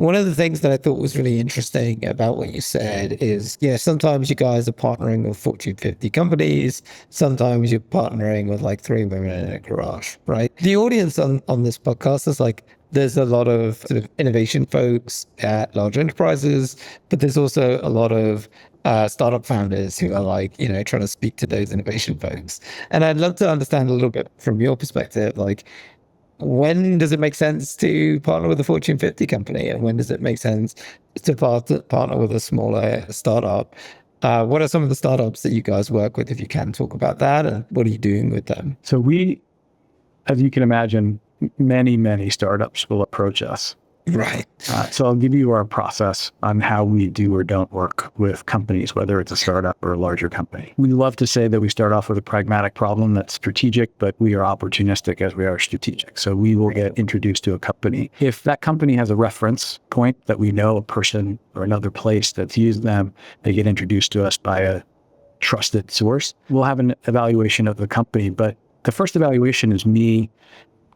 One of the things that I thought was really interesting about what you said is, yeah, sometimes you guys are partnering with Fortune 50 companies. Sometimes you're partnering with like three women in a garage, right? The audience on this podcast is like, there's a lot of sort of innovation folks at large enterprises, but there's also a lot of startup founders who are like, trying to speak to those innovation folks. And I'd love to understand a little bit from your perspective, like, when does it make sense to partner with a Fortune 50 company? And when does it make sense to partner with a smaller startup? What are some of the startups that you guys work with, if you can talk about that? And what are you doing with them? So we, as you can imagine, many startups will approach us. Right. So I'll give you our process on how we do or don't work with companies, whether it's a startup or a larger company. We love to say that we start off with a pragmatic problem that's strategic, but we are opportunistic as we are strategic. So we will get introduced to a company. If that company has a reference point that we know a person or another place that's used them, they get introduced to us by a trusted source, we'll have an evaluation of the company. But the first evaluation is me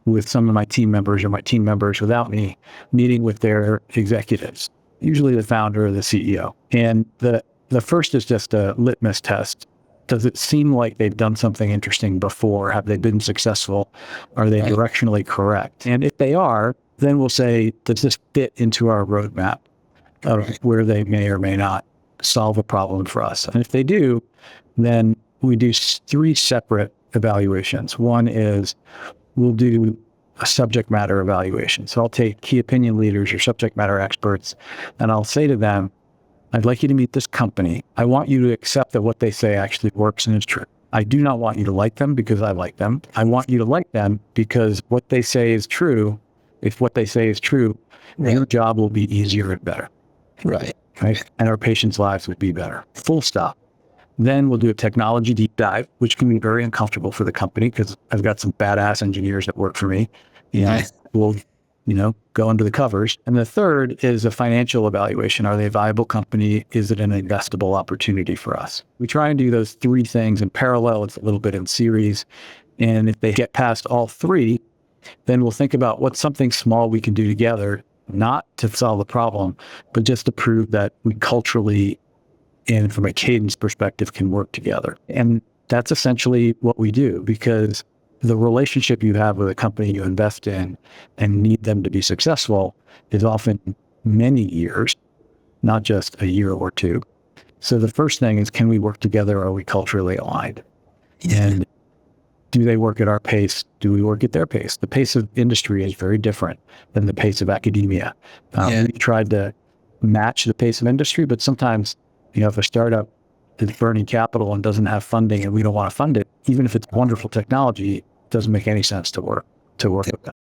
with some of my team members or my team members without me meeting with their executives, usually the founder or the CEO. And the first is just a litmus test. Does it seem like they've done something interesting before? Have they been successful? Are they directionally correct? And if they are, then we'll say, does this fit into our roadmap of where they may or may not solve a problem for us? And if they do, then we do three separate evaluations. One is we'll do a subject matter evaluation. So I'll take key opinion leaders or subject matter experts, and I'll say to them, I'd like you to meet this company. I want you to accept that what they say actually works and is true. I do not want you to like them because I like them. I want you to like them because what they say is true. If what they say is true, your job will be easier and better. Right. And our patients' lives will be better. Full stop. Then we'll do a technology deep dive, which can be very uncomfortable for the company because I've got some badass engineers that work for me. We'll, go under the covers. And the third is a financial evaluation. Are they a viable company? Is it an investable opportunity for us? We try and do those three things in parallel. It's a little bit in series. And if they get past all three, then we'll think about what's something small we can do together, not to solve the problem, but just to prove that we culturally and from a cadence perspective can work together. And that's essentially what we do, because the relationship you have with a company you invest in and need them to be successful is often many years, not just a year or two. So the first thing is, can we work together? Are we culturally aligned? And do they work at our pace? Do we work at their pace? The pace of industry is very different than the pace of academia. We tried to match the pace of industry, but sometimes if a startup is burning capital and doesn't have funding and we don't want to fund it, even if it's wonderful technology, it doesn't make any sense to work with them.